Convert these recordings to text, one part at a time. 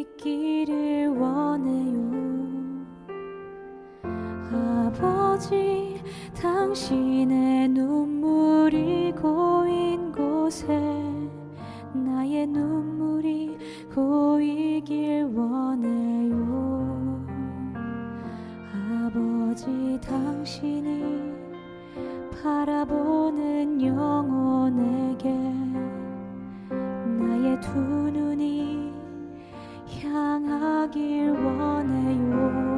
있기를 원해요. 아버지, 당신의 눈물이 고인 곳에 나의 눈물이 고이길 원해요. 아버지, 당신이 바라보는 영혼에게 나의 두 눈이 향하길 원해요.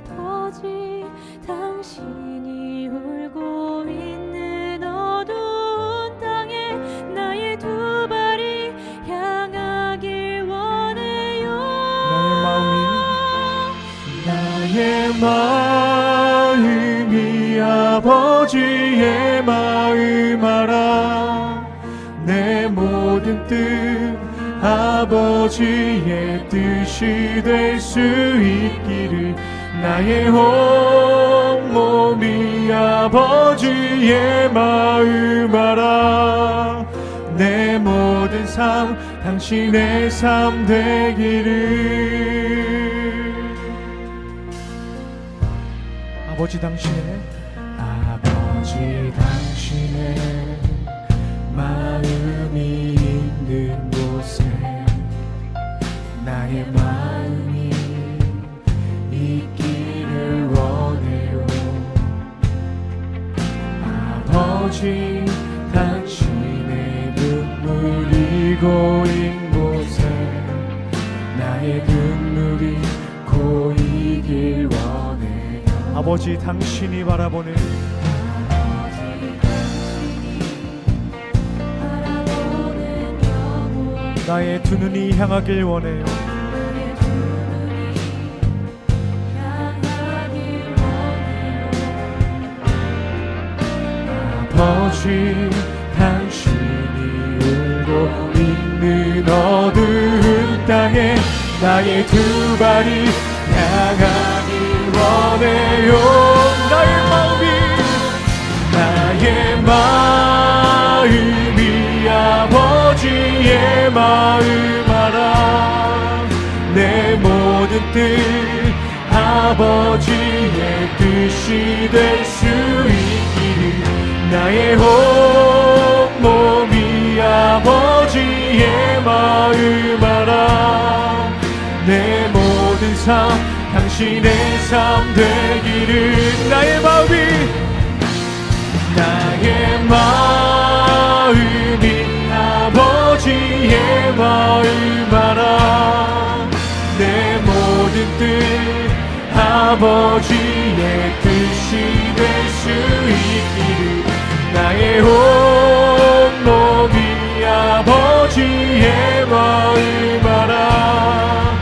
아버지, 당신이 울고 있는 어두운 땅에 나의 두 발이 향하길 원해요. 나의 마음이 아버지의 마음 알아. 내 모든 뜻 아버지의 뜻이 될 수 있기를. 나의 온몸이 아버지의 마음 알아. 내 모든 삶 당신의 삶 되기를. 아버지 당신의 마음이 있는 곳에 나의 마음이 있기를 원해요. 아버지, 당신의 눈물이 고인 곳에 나의 눈물이 고이길 원해요. 아버지, 당신이 바라보는 나의 두 눈이 향하길 원해요. 아버지, 당신이 울고 있는 어두운 땅에 나의 두 발이 향하길 원해요. 나의 마음이 아버지의 마음 알아. 내 모든 뜻 아버지의 뜻이 될 수 있기를. 나의 온몸이 아버지의 마음 알아. 내 모든 삶 당신의 삶 되기를. 나의 마음이 아버지의 마음 알아. 내 모든 뜻 아버지의 뜻이 될 수 있기를. 나의 온몸이 아버지의 마음 알아.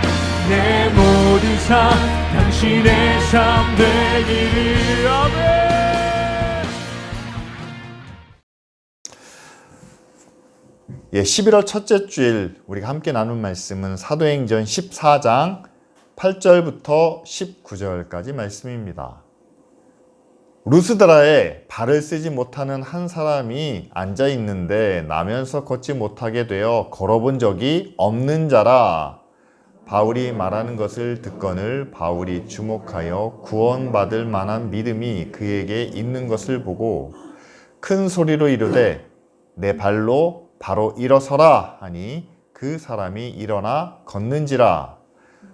내 모든 삶 당신의 삶 되기를. 아멘. 예, 11월 첫째 주일 우리가 함께 나눈 말씀은 사도행전 14장 8절부터 19절까지 말씀입니다. 루스드라에 발을 쓰지 못하는 한 사람이 앉아 있는데 나면서 걷지 못하게 되어 걸어본 적이 없는 자라. 바울이 말하는 것을 듣거늘 바울이 주목하여 구원받을 만한 믿음이 그에게 있는 것을 보고 큰 소리로 이르되 내 발로 바로 일어서라 하니 그 사람이 일어나 걷는지라.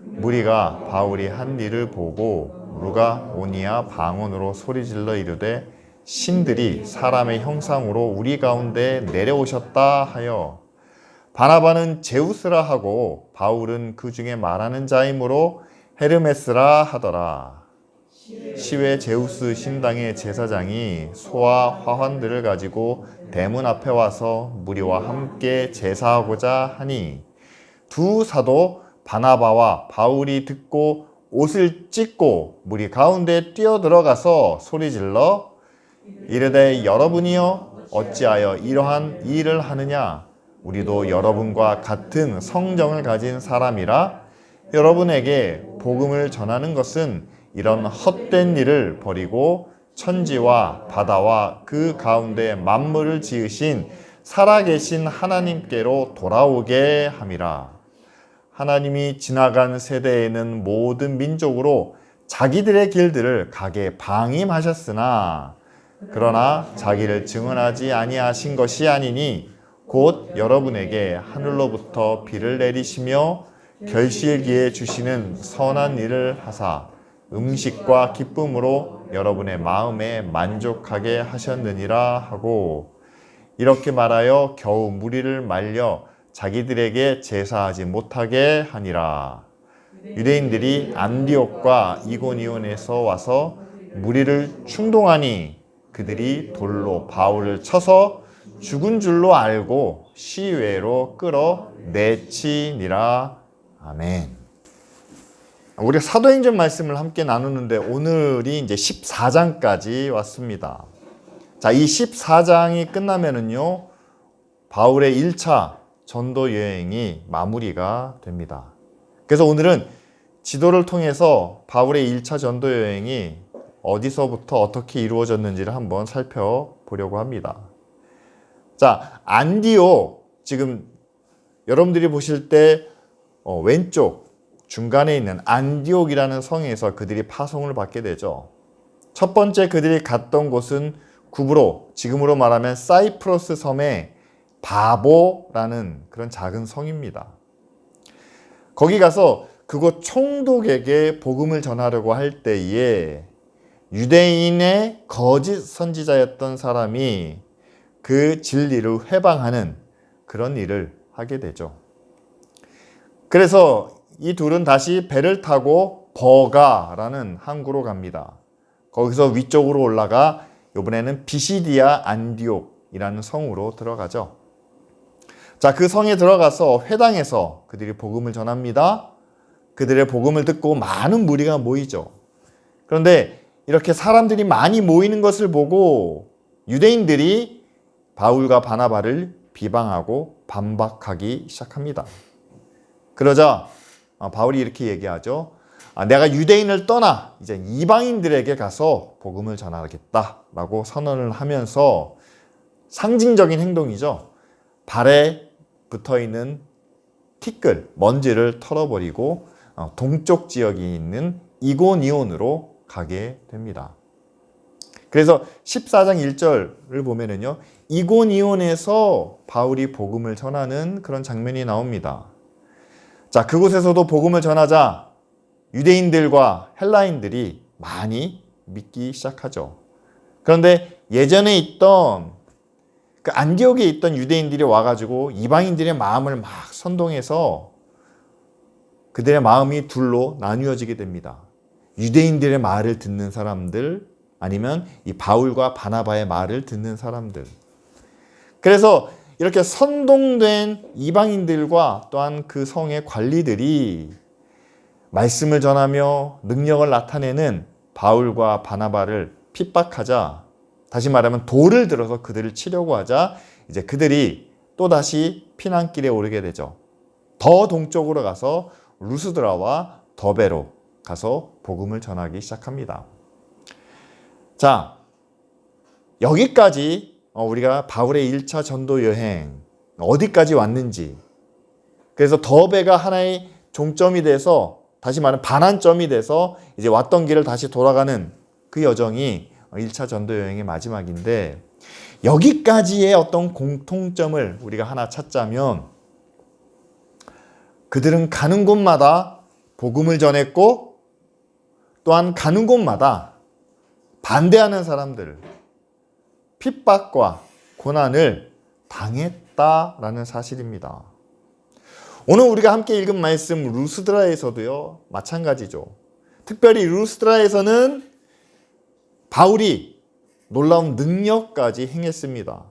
무리가 바울이 한 일을 보고 루가오니아 방언으로 소리질러 이르되 신들이 사람의 형상으로 우리 가운데 내려오셨다 하여 바나바는 제우스라 하고 바울은 그 중에 말하는 자이므로 헤르메스라 하더라. 시외 제우스 신당의 제사장이 소와 화환들을 가지고 대문 앞에 와서 무리와 함께 제사하고자 하니 두 사도 바나바와 바울이 듣고 옷을 찢고 무리 가운데 뛰어들어가서 소리질러 이르되 여러분이여 어찌하여 이러한 일을 하느냐. 우리도 여러분과 같은 성정을 가진 사람이라. 여러분에게 복음을 전하는 것은 이런 헛된 일을 버리고 천지와 바다와 그 가운데 만물을 지으신 살아계신 하나님께로 돌아오게 함이라. 하나님이 지나간 세대에는 모든 민족으로 자기들의 길들을 가게 방임하셨으나 그러나 자기를 증언하지 아니하신 것이 아니니 곧 여러분에게 하늘로부터 비를 내리시며 결실기에 주시는 선한 일을 하사 음식과 기쁨으로 여러분의 마음에 만족하게 하셨느니라 하고, 이렇게 말하여 겨우 무리를 말려 자기들에게 제사하지 못하게 하니라. 유대인들이 안디옥과 이고니온에서 와서 무리를 충동하니 그들이 돌로 바울을 쳐서 죽은 줄로 알고 시외로 끌어 내치니라. 아멘. 우리가 사도행전 말씀을 함께 나누는데 오늘이 이제 14장까지 왔습니다. 자, 이 14장이 끝나면은요, 바울의 1차 전도 여행이 마무리가 됩니다. 그래서 오늘은 지도를 통해서 바울의 1차 전도 여행이 어디서부터 어떻게 이루어졌는지를 한번 살펴보려고 합니다. 자, 안디옥, 지금 여러분들이 보실 때 왼쪽 중간에 있는 안디옥이라는 성에서 그들이 파송을 받게 되죠. 첫 번째 그들이 갔던 곳은 구브로, 지금으로 말하면 사이프러스 섬의 바보라는 그런 작은 성입니다. 거기 가서 그곳 총독에게 복음을 전하려고 할 때에 유대인의 거짓 선지자였던 사람이 그 진리를 회방하는 그런 일을 하게 되죠. 그래서 이 둘은 다시 배를 타고 버가라는 항구로 갑니다. 거기서 위쪽으로 올라가 이번에는 비시디아 안디옥이라는 성으로 들어가죠. 자, 그 성에 들어가서 회당에서 그들이 복음을 전합니다. 그들의 복음을 듣고 많은 무리가 모이죠. 그런데 이렇게 사람들이 많이 모이는 것을 보고 유대인들이 바울과 바나바를 비방하고 반박하기 시작합니다. 그러자 바울이 이렇게 얘기하죠. 내가 유대인을 떠나 이제 이방인들에게 가서 복음을 전하겠다라고 선언을 하면서 상징적인 행동이죠. 발에 붙어있는 티끌, 먼지를 털어버리고 동쪽 지역에 있는 이고니온으로 가게 됩니다. 그래서 14장 1절을 보면은요, 이고니온에서 바울이 복음을 전하는 그런 장면이 나옵니다. 자, 그곳에서도 복음을 전하자 유대인들과 헬라인들이 많이 믿기 시작하죠. 그런데 예전에 있던 그 안디옥에 있던 유대인들이 와가지고 이방인들의 마음을 막 선동해서 그들의 마음이 둘로 나뉘어지게 됩니다. 유대인들의 말을 듣는 사람들, 아니면 이 바울과 바나바의 말을 듣는 사람들. 그래서 이렇게 선동된 이방인들과 또한 그 성의 관리들이 말씀을 전하며 능력을 나타내는 바울과 바나바를 핍박하자, 다시 말하면 돌을 들어서 그들을 치려고 하자, 이제 그들이 또다시 피난길에 오르게 되죠. 더 동쪽으로 가서 루스드라와 더베로 가서 복음을 전하기 시작합니다. 자, 여기까지 우리가 바울의 1차 전도 여행 어디까지 왔는지, 그래서 더베가 하나의 종점이 돼서, 다시 말하면 반환점이 돼서 이제 왔던 길을 다시 돌아가는 그 여정이 1차 전도 여행의 마지막인데, 여기까지의 어떤 공통점을 우리가 하나 찾자면, 그들은 가는 곳마다 복음을 전했고, 또한 가는 곳마다 반대하는 사람들, 핍박과 고난을 당했다라는 사실입니다. 오늘 우리가 함께 읽은 말씀 루스드라에서도요, 마찬가지죠. 특별히 루스드라에서는 바울이 놀라운 능력까지 행했습니다.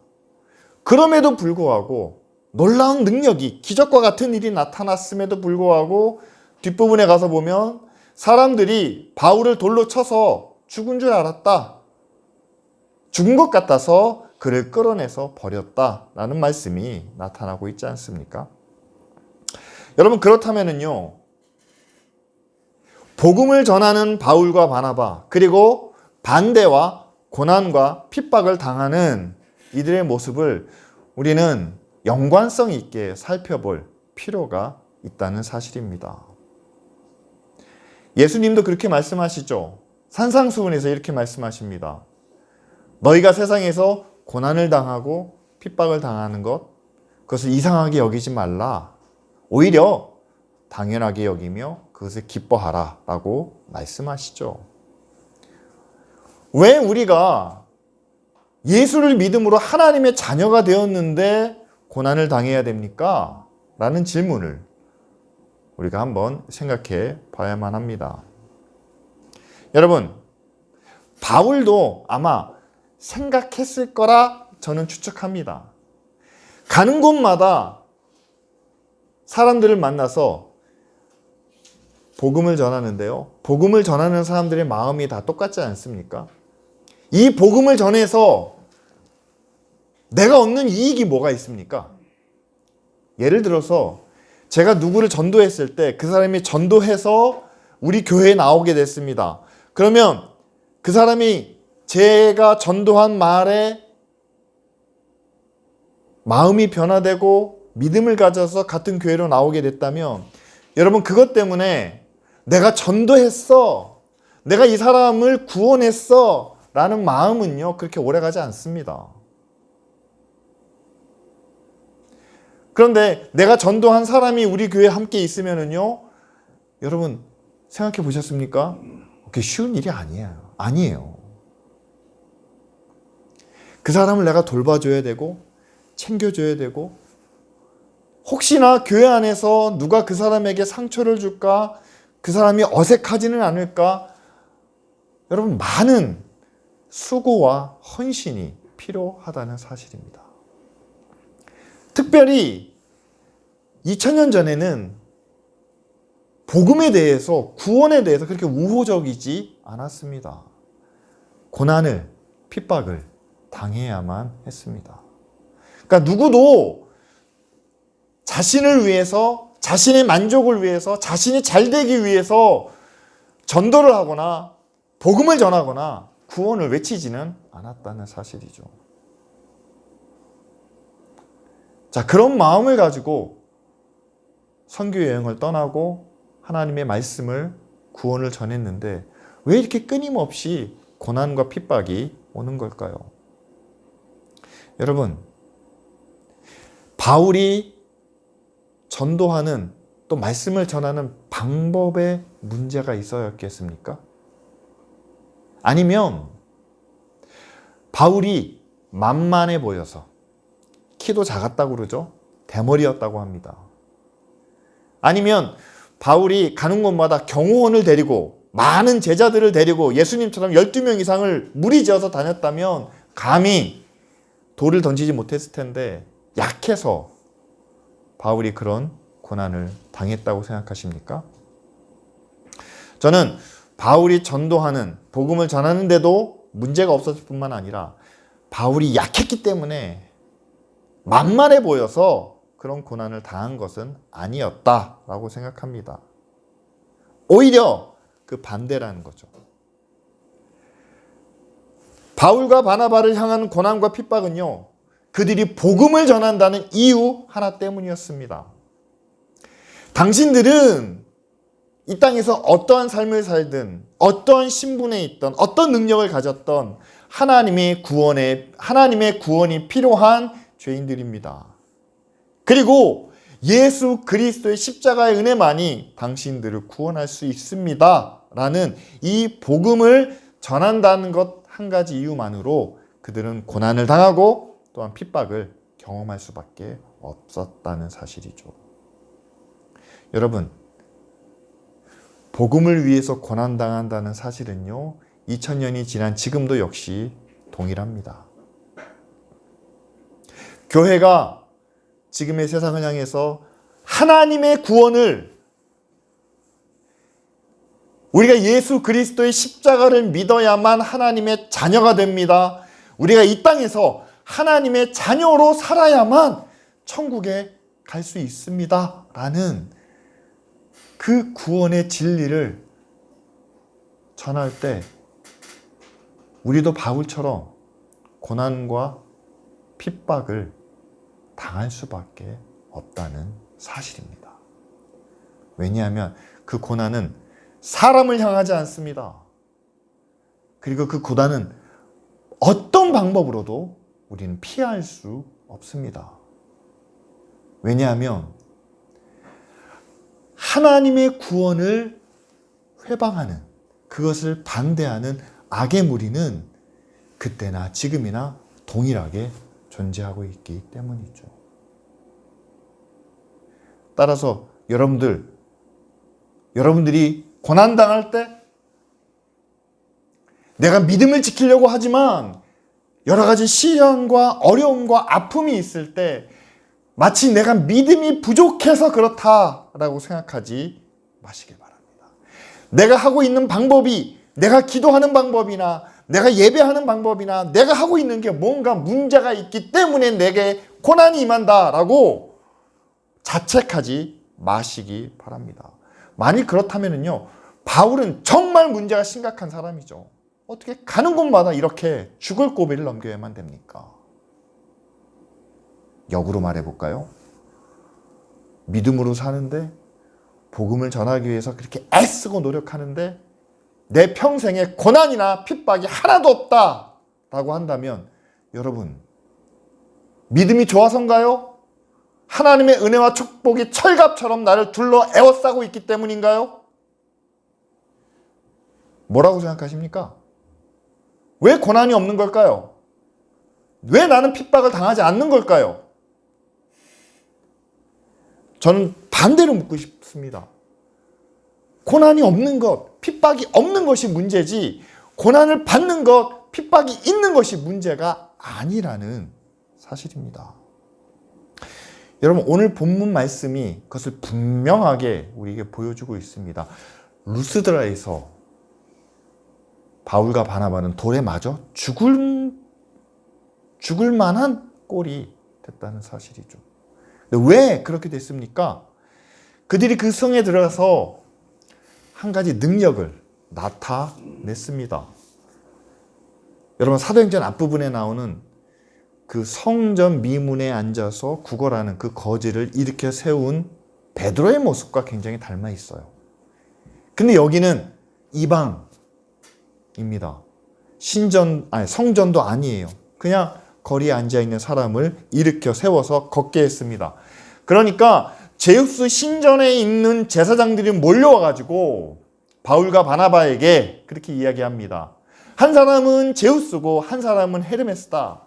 그럼에도 불구하고 놀라운 능력이, 기적과 같은 일이 나타났음에도 불구하고 뒷부분에 가서 보면 사람들이 바울을 돌로 쳐서 죽은 줄 알았다, 죽은 것 같아서 그를 끌어내서 버렸다라는 말씀이 나타나고 있지 않습니까? 여러분, 그렇다면은요, 복음을 전하는 바울과 바나바, 그리고 반대와 고난과 핍박을 당하는 이들의 모습을 우리는 연관성 있게 살펴볼 필요가 있다는 사실입니다. 예수님도 그렇게 말씀하시죠. 산상수훈에서 이렇게 말씀하십니다. 너희가 세상에서 고난을 당하고 핍박을 당하는 것, 그것을 이상하게 여기지 말라. 오히려 당연하게 여기며 그것을 기뻐하라 라고 말씀하시죠. 왜 우리가 예수를 믿음으로 하나님의 자녀가 되었는데 고난을 당해야 됩니까? 라는 질문을 우리가 한번 생각해 봐야만 합니다. 여러분, 바울도 아마 생각했을 거라 저는 추측합니다. 가는 곳마다 사람들을 만나서 복음을 전하는데요. 복음을 전하는 사람들의 마음이 다 똑같지 않습니까? 이 복음을 전해서 내가 얻는 이익이 뭐가 있습니까? 예를 들어서 제가 누구를 전도했을 때 그 사람이 전도해서 우리 교회에 나오게 됐습니다. 그러면 그 사람이 제가 전도한 말에 마음이 변화되고 믿음을 가져서 같은 교회로 나오게 됐다면 여러분, 그것 때문에 내가 전도했어, 내가 이 사람을 구원했어 라는 마음은요 그렇게 오래가지 않습니다. 그런데 내가 전도한 사람이 우리 교회에 함께 있으면은요, 여러분 생각해 보셨습니까? 그게 쉬운 일이 아니에요. 그 사람을 내가 돌봐줘야 되고 챙겨줘야 되고, 혹시나 교회 안에서 누가 그 사람에게 상처를 줄까, 그 사람이 어색하지는 않을까, 여러분 많은 수고와 헌신이 필요하다는 사실입니다. 특별히 2000년 전에는 복음에 대해서, 구원에 대해서 그렇게 우호적이지 않았습니다. 고난을, 핍박을 당해야만 했습니다. 그러니까 누구도 자신을 위해서, 자신의 만족을 위해서, 자신이 잘 되기 위해서 전도를 하거나 복음을 전하거나 구원을 외치지는 않았다는 사실이죠. 자, 그런 마음을 가지고 선교 여행을 떠나고 하나님의 말씀을, 구원을 전했는데 왜 이렇게 끊임없이 고난과 핍박이 오는 걸까요? 여러분, 바울이 전도하는, 또 말씀을 전하는 방법에 문제가 있어야겠습니까? 아니면 바울이 만만해 보여서, 키도 작았다고 그러죠? 대머리였다고 합니다. 아니면 바울이 가는 곳마다 경호원을 데리고 많은 제자들을 데리고 예수님처럼 12명 이상을 무리지어서 다녔다면 감히 돌을 던지지 못했을 텐데 약해서 바울이 그런 고난을 당했다고 생각하십니까? 저는 바울이 전도하는, 복음을 전하는데도 문제가 없었을 뿐만 아니라 바울이 약했기 때문에 만만해 보여서 그런 고난을 당한 것은 아니었다라고 생각합니다. 오히려 그 반대라는 거죠. 바울과 바나바를 향한 고난과 핍박은요, 그들이 복음을 전한다는 이유 하나 때문이었습니다. 당신들은 이 땅에서 어떠한 삶을 살든, 어떠한 신분에 있던, 어떤 능력을 가졌던 하나님의 구원이 필요한 죄인들입니다. 그리고 예수 그리스도의 십자가의 은혜만이 당신들을 구원할 수 있습니다 라는 이 복음을 전한다는 것 한 가지 이유만으로 그들은 고난을 당하고 또한 핍박을 경험할 수밖에 없었다는 사실이죠. 여러분, 복음을 위해서 고난당한다는 사실은요, 2000년이 지난 지금도 역시 동일합니다. 교회가 지금의 세상을 향해서 하나님의 구원을, 우리가 예수 그리스도의 십자가를 믿어야만 하나님의 자녀가 됩니다. 우리가 이 땅에서 하나님의 자녀로 살아야만 천국에 갈 수 있습니다 라는 그 구원의 진리를 전할 때 우리도 바울처럼 고난과 핍박을 당할 수밖에 없다는 사실입니다. 왜냐하면 그 고난은 사람을 향하지 않습니다. 그리고 그 고난은 어떤 방법으로도 우리는 피할 수 없습니다. 왜냐하면 하나님의 구원을 회방하는, 그것을 반대하는 악의 무리는 그때나 지금이나 동일하게 존재하고 있기 때문이죠. 따라서 여러분들이 고난당할 때 내가 믿음을 지키려고 하지만 여러 가지 시련과 어려움과 아픔이 있을 때 마치 내가 믿음이 부족해서 그렇다라고 생각하지 마시길 바랍니다. 내가 하고 있는 방법이, 내가 기도하는 방법이나 내가 예배하는 방법이나 내가 하고 있는 게 뭔가 문제가 있기 때문에 내게 고난이 임한다라고 자책하지 마시기 바랍니다. 만일 그렇다면요, 바울은 정말 문제가 심각한 사람이죠. 어떻게 가는 곳마다 이렇게 죽을 고비를 넘겨야만 됩니까? 역으로 말해볼까요? 믿음으로 사는데, 복음을 전하기 위해서 그렇게 애쓰고 노력하는데 내 평생에 고난이나 핍박이 하나도 없다라고 한다면 여러분, 믿음이 좋아서인가요? 하나님의 은혜와 축복이 철갑처럼 나를 둘러 에워싸고 있기 때문인가요? 뭐라고 생각하십니까? 왜 고난이 없는 걸까요? 왜 나는 핍박을 당하지 않는 걸까요? 저는 반대로 묻고 싶습니다. 고난이 없는 것, 핍박이 없는 것이 문제지, 고난을 받는 것, 핍박이 있는 것이 문제가 아니라는 사실입니다. 여러분, 오늘 본문 말씀이 그것을 분명하게 우리에게 보여주고 있습니다. 루스드라에서 바울과 바나바는 돌에 맞아 죽을 만한 꼴이 됐다는 사실이죠. 근데 왜 그렇게 됐습니까? 그들이 그 성에 들어가서 한 가지 능력을 나타냈습니다. 여러분, 사도행전 앞부분에 나오는 그 성전 미문에 앉아서 구걸하는 그 거지를 일으켜 세운 베드로의 모습과 굉장히 닮아 있어요. 근데 여기는 이방입니다. 성전도 아니에요. 그냥 거리에 앉아있는 사람을 일으켜 세워서 걷게 했습니다. 그러니까 제우스 신전에 있는 제사장들이 몰려와가지고 바울과 바나바에게 그렇게 이야기합니다. 한 사람은 제우스고 한 사람은 헤르메스다.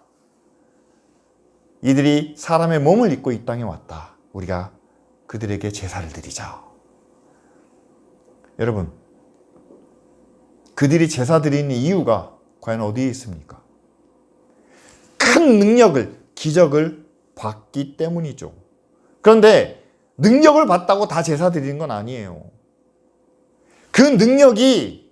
이들이 사람의 몸을 입고 이 땅에 왔다. 우리가 그들에게 제사를 드리자. 여러분, 그들이 제사 드리는 이유가 과연 어디에 있습니까? 큰 능력을, 기적을 받기 때문이죠. 그런데 능력을 받다고 다 제사 드리는 건 아니에요. 그 능력이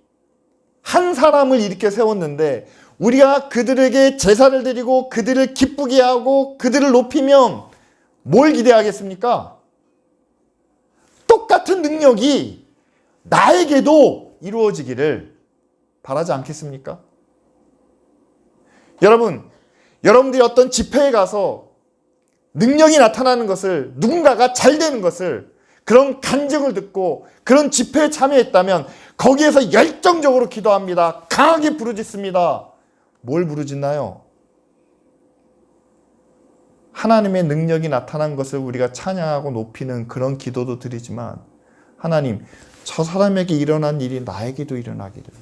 한 사람을 일으켜 세웠는데 우리가 그들에게 제사를 드리고 그들을 기쁘게 하고 그들을 높이면 뭘 기대하겠습니까? 똑같은 능력이 나에게도 이루어지기를 바라지 않겠습니까? 여러분들이 어떤 집회에 가서 능력이 나타나는 것을, 누군가가 잘 되는 것을, 그런 간증을 듣고 그런 집회에 참여했다면 거기에서 열정적으로 기도합니다. 강하게 부르짖습니다. 뭘 부르짖나요? 하나님의 능력이 나타난 것을 우리가 찬양하고 높이는 그런 기도도 드리지만, 하나님, 저 사람에게 일어난 일이 나에게도 일어나기를,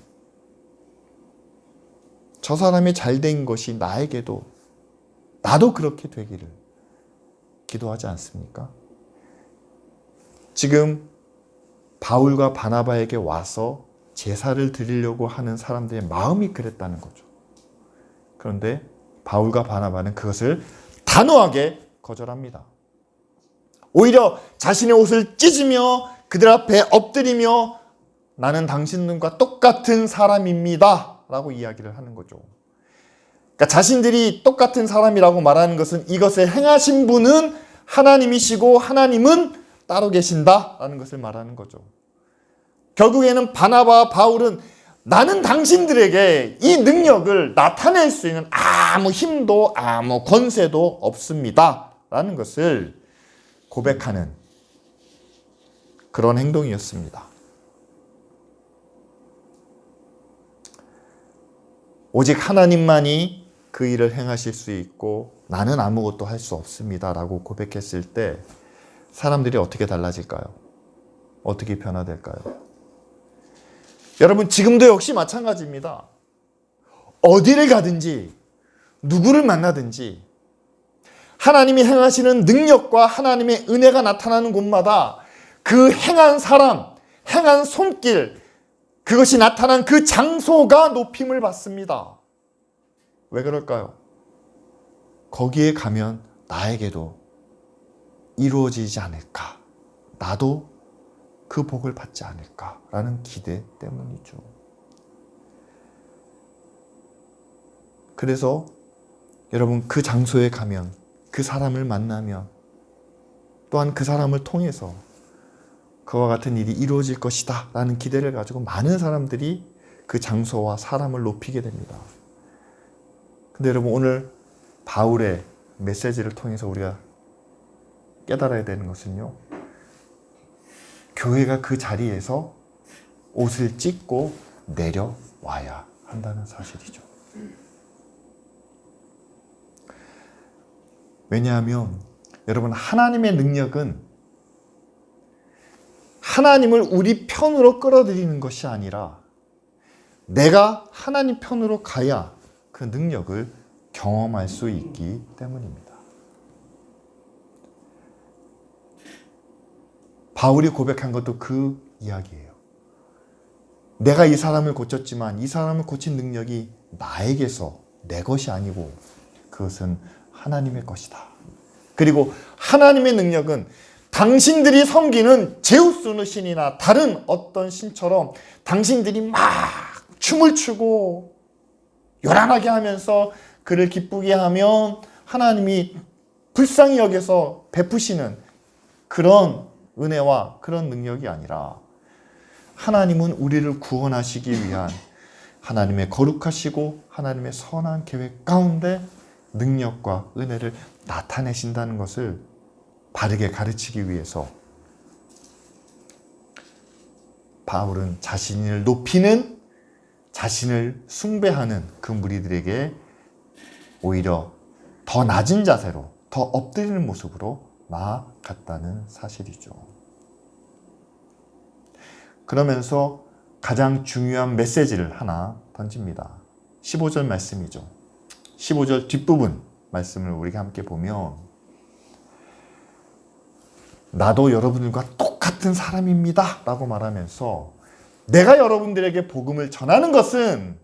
저 사람이 잘된 것이 나에게도, 나도 그렇게 되기를 기도하지 않습니까? 지금 바울과 바나바에게 와서 제사를 드리려고 하는 사람들의 마음이 그랬다는 거죠. 그런데 바울과 바나바는 그것을 단호하게 거절합니다. 오히려 자신의 옷을 찢으며 그들 앞에 엎드리며 나는 당신들과 똑같은 사람입니다 라고 이야기를 하는 거죠. 그러니까 자신들이 똑같은 사람이라고 말하는 것은 이것을 행하신 분은 하나님이시고 하나님은 따로 계신다라는 것을 말하는 거죠. 결국에는 바나바와 바울은 나는 당신들에게 이 능력을 나타낼 수 있는 아무 힘도 아무 권세도 없습니다 라는 것을 고백하는 그런 행동이었습니다. 오직 하나님만이 그 일을 행하실 수 있고 나는 아무것도 할 수 없습니다 라고 고백했을 때 사람들이 어떻게 달라질까요? 어떻게 변화될까요? 여러분, 지금도 역시 마찬가지입니다. 어디를 가든지 누구를 만나든지 하나님이 행하시는 능력과 하나님의 은혜가 나타나는 곳마다 그 행한 사람, 행한 손길, 그것이 나타난 그 장소가 높임을 받습니다. 왜 그럴까요? 거기에 가면 나에게도 이루어지지 않을까? 나도 그 복을 받지 않을까라는 기대 때문이죠. 그래서 여러분, 그 장소에 가면, 그 사람을 만나면, 또한 그 사람을 통해서 그와 같은 일이 이루어질 것이다 라는 기대를 가지고 많은 사람들이 그 장소와 사람을 높이게 됩니다. 근데 여러분, 오늘 바울의 메시지를 통해서 우리가 깨달아야 되는 것은요, 교회가 그 자리에서 옷을 찢고 내려와야 한다는 사실이죠. 왜냐하면 여러분, 하나님의 능력은 하나님을 우리 편으로 끌어들이는 것이 아니라 내가 하나님 편으로 가야 그 능력을 경험할 수 있기 때문입니다. 바울이 고백한 것도 그 이야기예요. 내가 이 사람을 고쳤지만 이 사람을 고친 능력이 나에게서 내 것이 아니고 그것은 하나님의 것이다. 그리고 하나님의 능력은 당신들이 섬기는 제우스의 신이나 다른 어떤 신처럼 당신들이 막 춤을 추고 요란하게 하면서 그를 기쁘게 하면 하나님이 불쌍히 여겨서 베푸시는 그런 은혜와 그런 능력이 아니라 하나님은 우리를 구원하시기 위한 하나님의 거룩하시고 하나님의 선한 계획 가운데 능력과 은혜를 나타내신다는 것을 바르게 가르치기 위해서 바울은 자신을 높이는, 자신을 숭배하는 그 무리들에게 오히려 더 낮은 자세로, 더 엎드리는 모습으로 나아갔다는 사실이죠. 그러면서 가장 중요한 메시지를 하나 던집니다. 15절 말씀이죠. 15절 뒷부분 말씀을 우리가 함께 보면 나도 여러분들과 똑같은 사람입니다 라고 말하면서 내가 여러분들에게 복음을 전하는 것은,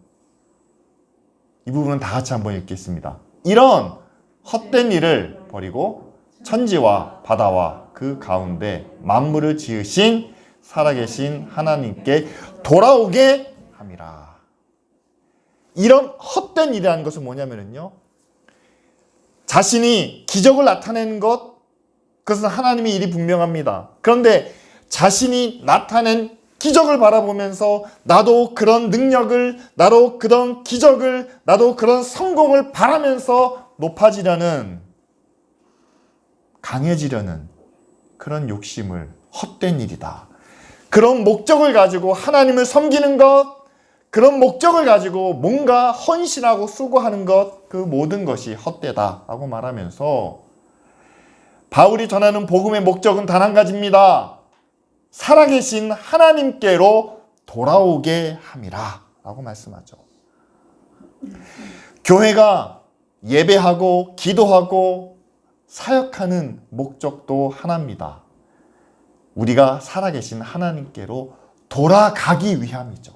이 부분은 다 같이 한번 읽겠습니다. 이런 헛된 일을 버리고 천지와 바다와 그 가운데 만물을 지으신 살아계신 하나님께 돌아오게 함이라. 이런 헛된 일이라는 것은 뭐냐면요, 자신이 기적을 나타내는 것, 그것은 하나님의 일이 분명합니다. 그런데 자신이 나타낸 기적을 바라보면서 나도 그런 능력을, 나도 그런 기적을, 나도 그런 성공을 바라면서 높아지려는, 강해지려는 그런 욕심을, 헛된 일이다. 그런 목적을 가지고 하나님을 섬기는 것, 그런 목적을 가지고 뭔가 헌신하고 수고하는 것, 그 모든 것이 헛되다라고 말하면서 바울이 전하는 복음의 목적은 단 한 가지입니다. 살아계신 하나님께로 돌아오게 함이라 라고 말씀하죠. 교회가 예배하고 기도하고 사역하는 목적도 하나입니다. 우리가 살아계신 하나님께로 돌아가기 위함이죠.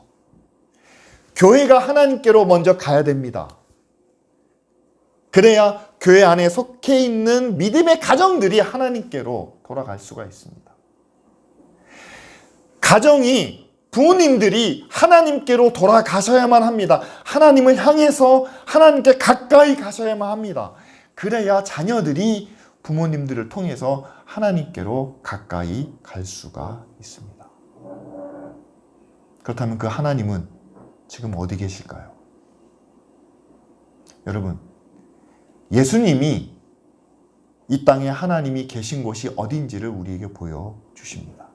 교회가 하나님께로 먼저 가야 됩니다. 그래야 교회 안에 속해 있는 믿음의 가정들이 하나님께로 돌아갈 수가 있습니다. 가정이, 부모님들이 하나님께로 돌아가셔야만 합니다. 하나님을 향해서 하나님께 가까이 가셔야만 합니다. 그래야 자녀들이 부모님들을 통해서 하나님께로 가까이 갈 수가 있습니다. 그렇다면 그 하나님은 지금 어디 계실까요? 여러분, 예수님이 이 땅에 하나님이 계신 곳이 어딘지를 우리에게 보여주십니다.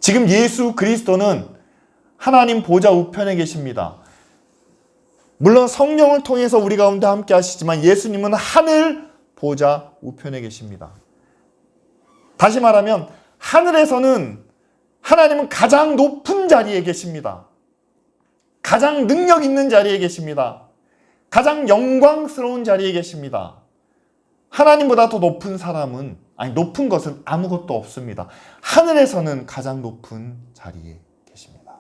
지금 예수 그리스도는 하나님 보좌 우편에 계십니다. 물론 성령을 통해서 우리 가운데 함께 하시지만 예수님은 하늘 보좌 우편에 계십니다. 다시 말하면 하늘에서는 하나님은 가장 높은 자리에 계십니다. 가장 능력 있는 자리에 계십니다. 가장 영광스러운 자리에 계십니다. 하나님보다 더 높은 사람은, 높은 것은 아무것도 없습니다. 하늘에서는 가장 높은 자리에 계십니다.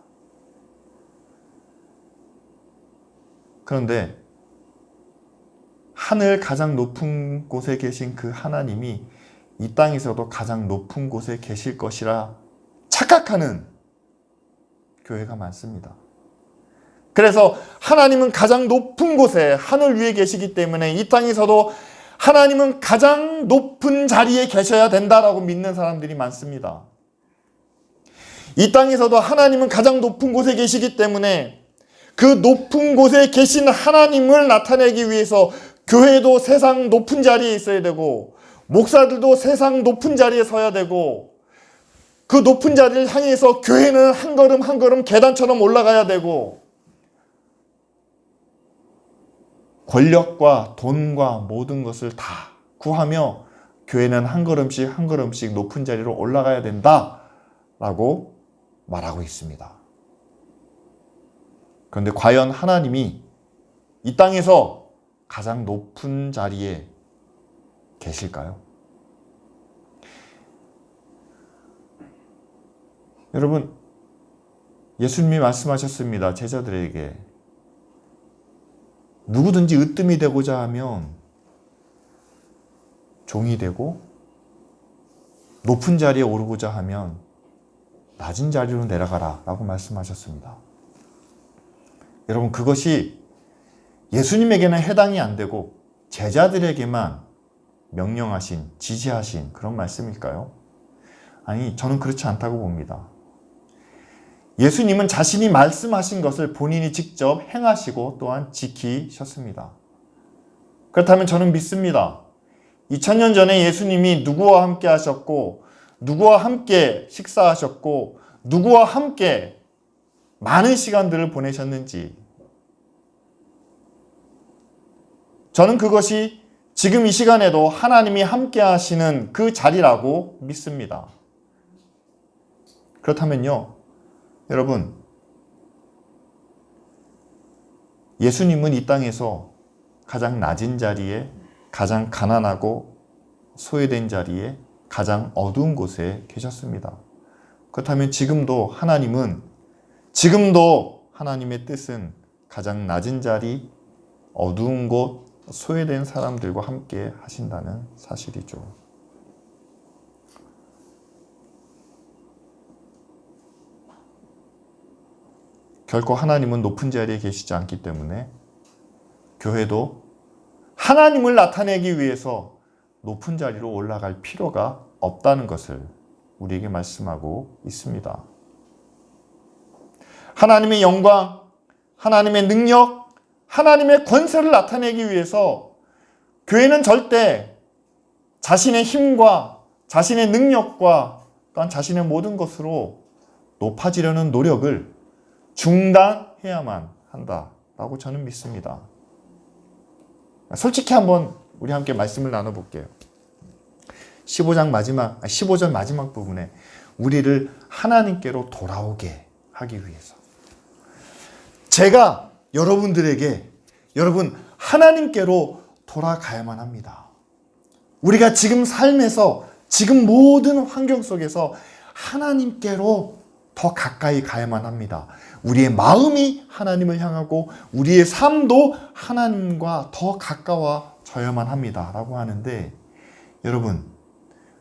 그런데 하늘 가장 높은 곳에 계신 그 하나님이 이 땅에서도 가장 높은 곳에 계실 것이라 착각하는 교회가 많습니다. 그래서 하나님은 가장 높은 곳에 하늘 위에 계시기 때문에 이 땅에서도 하나님은 가장 높은 자리에 계셔야 된다라고 믿는 사람들이 많습니다. 이 땅에서도 하나님은 가장 높은 곳에 계시기 때문에 그 높은 곳에 계신 하나님을 나타내기 위해서 교회도 세상 높은 자리에 있어야 되고 목사들도 세상 높은 자리에 서야 되고 그 높은 자리를 향해서 교회는 한 걸음 한 걸음 계단처럼 올라가야 되고 권력과 돈과 모든 것을 다 구하며 교회는 한 걸음씩 한 걸음씩 높은 자리로 올라가야 된다라고 말하고 있습니다. 그런데 과연 하나님이 이 땅에서 가장 높은 자리에 계실까요? 여러분, 예수님이 말씀하셨습니다. 제자들에게 누구든지 으뜸이 되고자 하면 종이 되고 높은 자리에 오르고자 하면 낮은 자리로 내려가라 라고 말씀하셨습니다. 여러분, 그것이 예수님에게는 해당이 안 되고 제자들에게만 명령하신, 지시하신 그런 말씀일까요? 아니, 저는 그렇지 않다고 봅니다. 예수님은 자신이 말씀하신 것을 본인이 직접 행하시고 또한 지키셨습니다. 그렇다면 저는 믿습니다. 2000년 전에 예수님이 누구와 함께 하셨고 누구와 함께 식사하셨고 누구와 함께 많은 시간들을 보내셨는지 저는 그것이 지금 이 시간에도 하나님이 함께 하시는 그 자리라고 믿습니다. 그렇다면요, 여러분, 예수님은 이 땅에서 가장 낮은 자리에, 가장 가난하고 소외된 자리에, 가장 어두운 곳에 계셨습니다. 그렇다면 지금도 하나님의 뜻은 가장 낮은 자리, 어두운 곳, 소외된 사람들과 함께 하신다는 사실이죠. 결코 하나님은 높은 자리에 계시지 않기 때문에 교회도 하나님을 나타내기 위해서 높은 자리로 올라갈 필요가 없다는 것을 우리에게 말씀하고 있습니다. 하나님의 영광, 하나님의 능력, 하나님의 권세를 나타내기 위해서 교회는 절대 자신의 힘과 자신의 능력과 또한 자신의 모든 것으로 높아지려는 노력을 중단해야만 한다라고 저는 믿습니다. 솔직히 한번 우리 함께 말씀을 나눠볼게요. 15절 마지막 부분에 우리를 하나님께로 돌아오게 하기 위해서 제가 여러분 하나님께로 돌아가야만 합니다. 우리가 지금 삶에서 지금 모든 환경 속에서 하나님께로 더 가까이 가야만 합니다. 우리의 마음이 하나님을 향하고 우리의 삶도 하나님과 더 가까워져야만 합니다. 라고 하는데 여러분,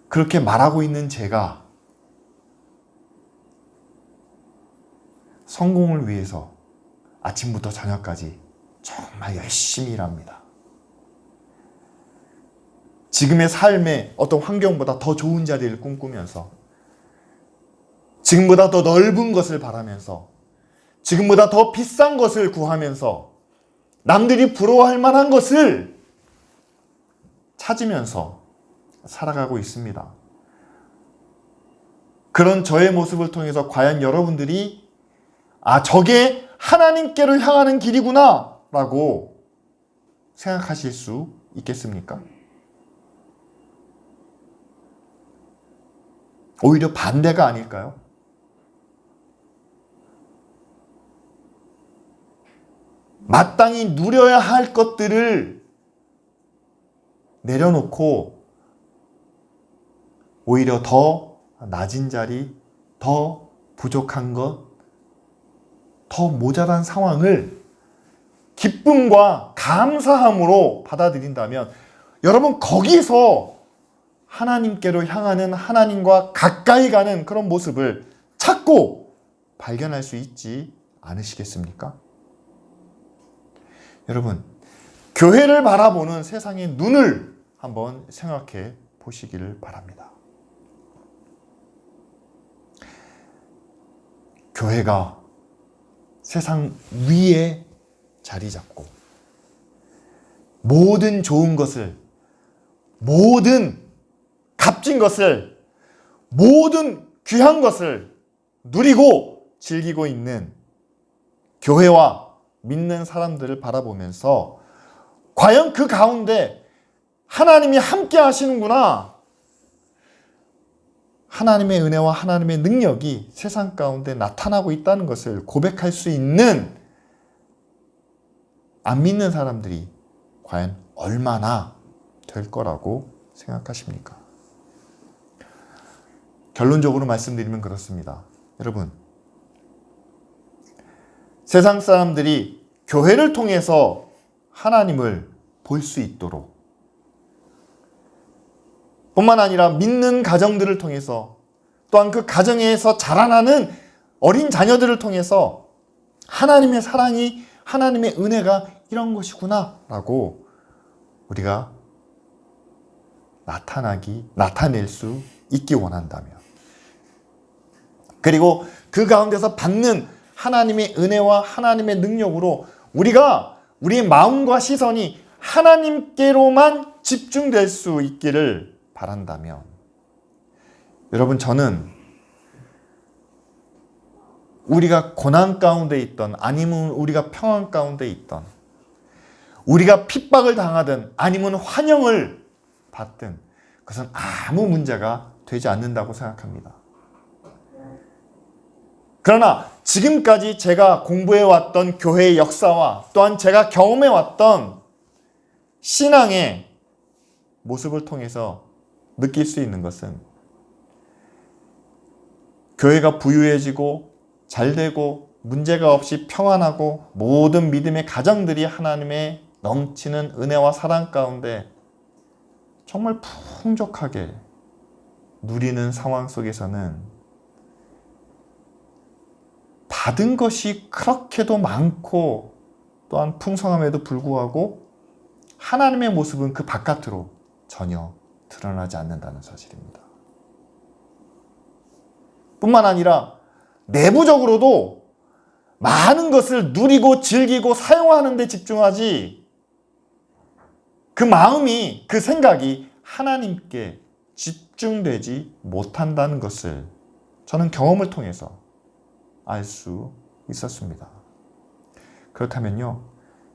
그렇게 말하고 있는 제가 성공을 위해서 아침부터 저녁까지 정말 열심히 일합니다. 지금의 삶의 어떤 환경보다 더 좋은 자리를 꿈꾸면서 지금보다 더 넓은 것을 바라면서 지금보다 더 비싼 것을 구하면서 남들이 부러워할 만한 것을 찾으면서 살아가고 있습니다. 그런 저의 모습을 통해서 과연 여러분들이 저게 하나님께로 향하는 길이구나 라고 생각하실 수 있겠습니까? 오히려 반대가 아닐까요? 마땅히 누려야 할 것들을 내려놓고 오히려 더 낮은 자리, 더 부족한 것, 더 모자란 상황을 기쁨과 감사함으로 받아들인다면 여러분 거기서 하나님께로 향하는 하나님과 가까이 가는 그런 모습을 찾고 발견할 수 있지 않으시겠습니까? 여러분, 교회를 바라보는 세상의 눈을 한번 생각해 보시기를 바랍니다. 교회가 세상 위에 자리 잡고 모든 좋은 것을, 모든 값진 것을, 모든 귀한 것을 누리고 즐기고 있는 교회와 믿는 사람들을 바라보면서 과연 그 가운데 하나님이 함께 하시는구나, 하나님의 은혜와 하나님의 능력이 세상 가운데 나타나고 있다는 것을 고백할 수 있는 안 믿는 사람들이 과연 얼마나 될 거라고 생각하십니까? 결론적으로 말씀드리면 그렇습니다. 여러분, 세상 사람들이 교회를 통해서 하나님을 볼 수 있도록, 뿐만 아니라 믿는 가정들을 통해서, 또한 그 가정에서 자라나는 어린 자녀들을 통해서 하나님의 사랑이, 하나님의 은혜가 이런 것이구나 라고 우리가 나타낼 수 있기 원한다면, 그리고 그 가운데서 받는 하나님의 은혜와 하나님의 능력으로 우리의 마음과 시선이 하나님께로만 집중될 수 있기를 바란다면, 여러분, 저는 우리가 고난 가운데 있던, 아니면 우리가 평안 가운데 있던, 우리가 핍박을 당하든 아니면 환영을 받든 그것은 아무 문제가 되지 않는다고 생각합니다. 그러나 지금까지 제가 공부해왔던 교회의 역사와 또한 제가 경험해왔던 신앙의 모습을 통해서 느낄 수 있는 것은, 교회가 부유해지고 잘되고 문제가 없이 평안하고 모든 믿음의 가정들이 하나님의 넘치는 은혜와 사랑 가운데 정말 풍족하게 누리는 상황 속에서는 받은 것이 그렇게도 많고 또한 풍성함에도 불구하고 하나님의 모습은 그 바깥으로 전혀 드러나지 않는다는 사실입니다. 뿐만 아니라 내부적으로도 많은 것을 누리고 즐기고 사용하는 데 집중하지, 그 마음이, 그 생각이 하나님께 집중되지 못한다는 것을 저는 경험을 통해서 알 수 있었습니다. 그렇다면요,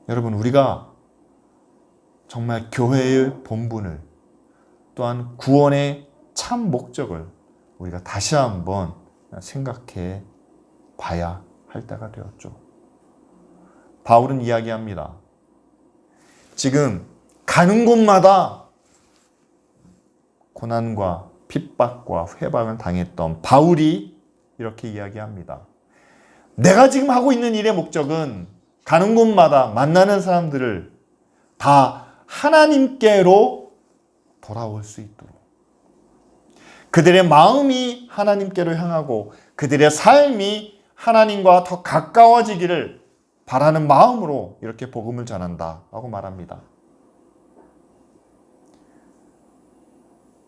여러분, 우리가 정말 교회의 본분을, 또한 구원의 참 목적을 우리가 다시 한번 생각해 봐야 할 때가 되었죠. 바울은 이야기합니다. 지금 가는 곳마다 고난과 핍박과 회방을 당했던 바울이 이렇게 이야기합니다. 내가 지금 하고 있는 일의 목적은 가는 곳마다 만나는 사람들을 다 하나님께로 돌아올 수 있도록, 그들의 마음이 하나님께로 향하고 그들의 삶이 하나님과 더 가까워지기를 바라는 마음으로 이렇게 복음을 전한다라고 말합니다.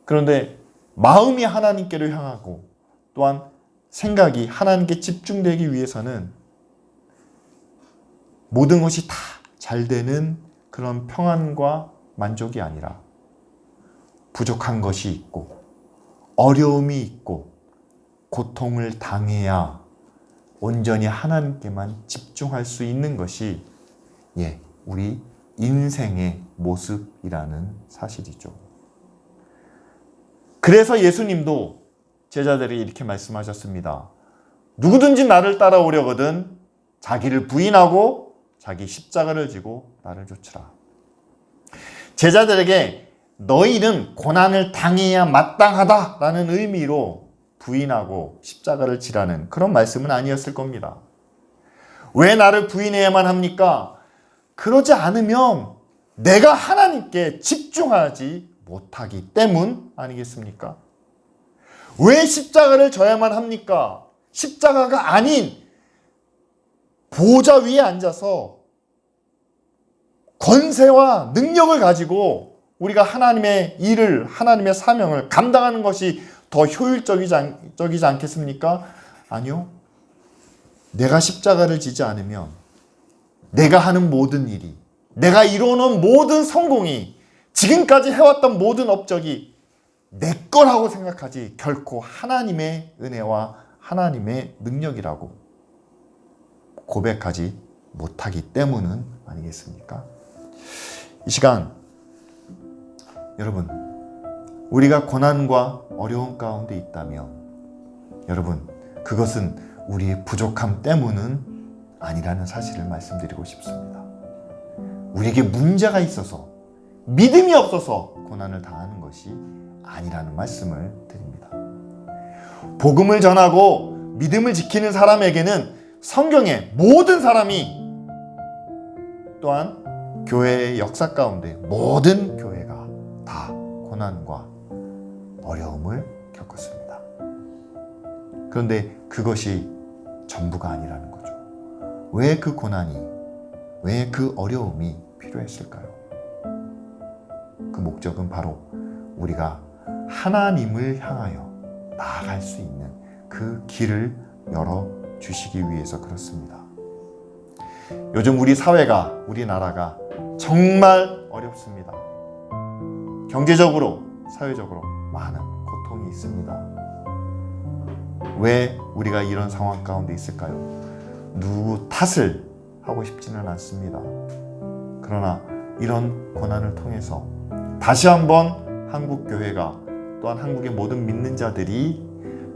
그런데 마음이 하나님께로 향하고 또한 생각이 하나님께 집중되기 위해서는 모든 것이 다 잘 되는 그런 평안과 만족이 아니라 부족한 것이 있고 어려움이 있고 고통을 당해야 온전히 하나님께만 집중할 수 있는 것이 우리 인생의 모습이라는 사실이죠. 그래서 예수님도 제자들에게 이렇게 말씀하셨습니다. 누구든지 나를 따라오려거든 자기를 부인하고 자기 십자가를 지고 나를 좇으라. 제자들에게 너희는 고난을 당해야 마땅하다라는 의미로 부인하고 십자가를 지라는 그런 말씀은 아니었을 겁니다. 왜 나를 부인해야만 합니까? 그러지 않으면 내가 하나님께 집중하지 못하기 때문 아니겠습니까? 왜 십자가를 져야만 합니까? 십자가가 아닌 보좌 위에 앉아서 권세와 능력을 가지고 우리가 하나님의 일을, 하나님의 사명을 감당하는 것이 더 효율적이지 않겠습니까? 아니요. 내가 십자가를 지지 않으면 내가 하는 모든 일이, 내가 이루어놓은 모든 성공이, 지금까지 해왔던 모든 업적이 내 거라고 생각하지 결코 하나님의 은혜와 하나님의 능력이라고 고백하지 못하기 때문은 아니겠습니까? 이 시간 여러분, 우리가 고난과 어려움 가운데 있다면 여러분, 그것은 우리의 부족함 때문은 아니라는 사실을 말씀드리고 싶습니다. 우리에게 문제가 있어서, 믿음이 없어서 고난을 당하는 것이 아니라는 말씀을 드립니다. 복음을 전하고 믿음을 지키는 사람에게는 성경의 모든 사람이, 또한 교회의 역사 가운데 모든 교회가 다 고난과 어려움을 겪었습니다. 그런데 그것이 전부가 아니라는 거죠. 왜 그 고난이, 왜 그 어려움이 필요했을까요? 그 목적은 바로 우리가 하나님을 향하여 나아갈 수 있는 그 길을 열어주시기 위해서 그렇습니다. 요즘 우리 사회가, 우리나라가 정말 어렵습니다. 경제적으로, 사회적으로 많은 고통이 있습니다. 왜 우리가 이런 상황 가운데 있을까요? 누구 탓을 하고 싶지는 않습니다. 그러나 이런 고난을 통해서 다시 한번 한국 교회가, 또한 한국의 모든 믿는 자들이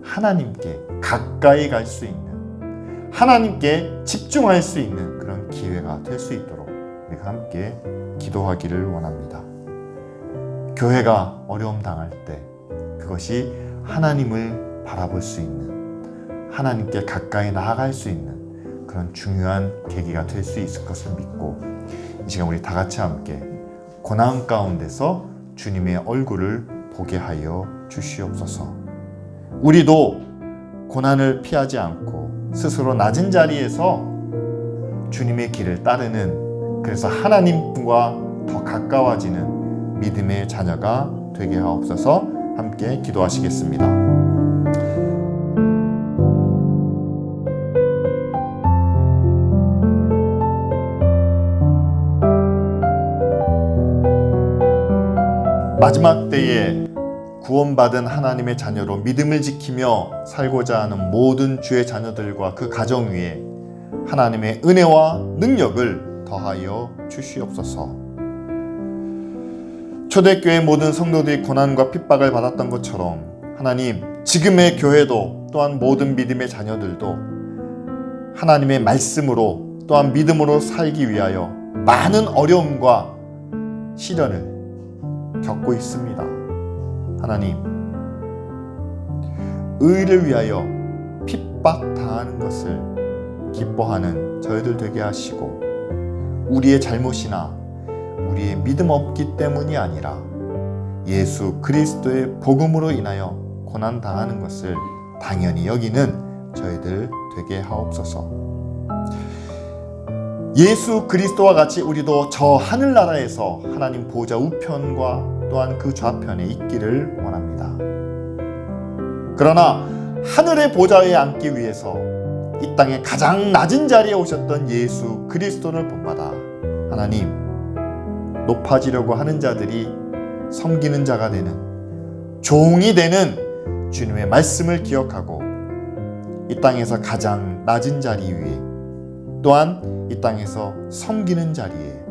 하나님께 가까이 갈 수 있는, 하나님께 집중할 수 있는 그런 기회가 될 수 있도록 우리가 함께 기도하기를 원합니다. 교회가 어려움 당할 때 그것이 하나님을 바라볼 수 있는, 하나님께 가까이 나아갈 수 있는 그런 중요한 계기가 될 수 있을 것을 믿고, 이 시간 우리 다 같이 함께 고난 가운데서 주님의 얼굴을 보게 하여 주시옵소서. 우리도 고난을 피하지 않고 스스로 낮은 자리에서 주님의 길을 따르는, 그래서 하나님과 더 가까워지는 믿음의 자녀가 되게 하옵소서. 함께 기도하시겠습니다. 마지막 때에 구원받은 하나님의 자녀로 믿음을 지키며 살고자 하는 모든 주의 자녀들과 그 가정 위에 하나님의 은혜와 능력을 더하여 주시옵소서. 초대교회 모든 성도들이 고난과 핍박을 받았던 것처럼 하나님, 지금의 교회도, 또한 모든 믿음의 자녀들도 하나님의 말씀으로, 또한 믿음으로 살기 위하여 많은 어려움과 시련을 겪고 있습니다. 하나님, 의를 위하여 핍박당하는 것을 기뻐하는 저희들 되게 하시고, 우리의 잘못이나 우리의 믿음 없기 때문이 아니라 예수 그리스도의 복음으로 인하여 고난당하는 것을 당연히 여기는 저희들 되게 하옵소서. 예수 그리스도와 같이 우리도 저 하늘나라에서 하나님 보좌 우편과 또한 그 좌편에 있기를 원합니다. 그러나 하늘의 보좌에 앉기 위해서 이 땅의 가장 낮은 자리에 오셨던 예수 그리스도를 본받아 하나님, 높아지려고 하는 자들이 섬기는 자가 되는, 종이 되는 주님의 말씀을 기억하고 이 땅에서 가장 낮은 자리 위에, 또한 이 땅에서 섬기는 자리에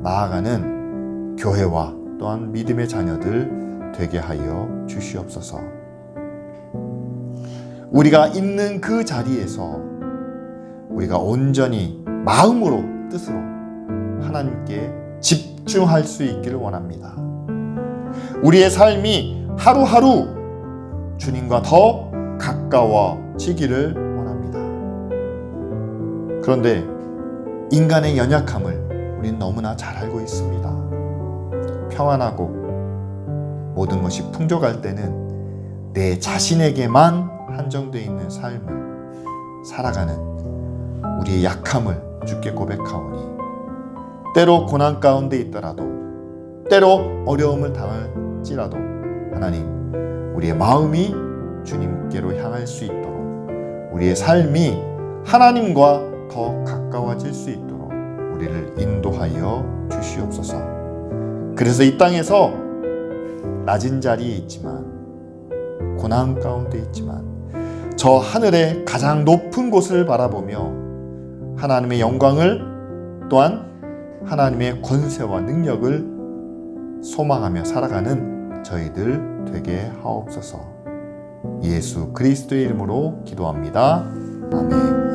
나아가는 교회와 또한 믿음의 자녀들 되게 하여 주시옵소서. 우리가 있는 그 자리에서 우리가 온전히 마음으로, 뜻으로 하나님께 집중할 수 있기를 원합니다. 우리의 삶이 하루하루 주님과 더 가까워지기를 원합니다. 그런데 인간의 연약함을 우리는 너무나 잘 알고 있습니다. 평안하고 모든 것이 풍족할 때는 내 자신에게만 한정되어 있는 삶을 살아가는 우리의 약함을 주께 고백하오니, 때로 고난 가운데 있더라도, 때로 어려움을 당할지라도 하나님, 우리의 마음이 주님께로 향할 수 있도록, 우리의 삶이 하나님과 더 가까워질 수 있도록 우리를 인도하여 주시옵소서. 그래서 이 땅에서 낮은 자리에 있지만, 고난 가운데 있지만, 저 하늘의 가장 높은 곳을 바라보며 하나님의 영광을, 또한 하나님의 권세와 능력을 소망하며 살아가는 저희들 되게 하옵소서. 예수 그리스도의 이름으로 기도합니다. 아멘.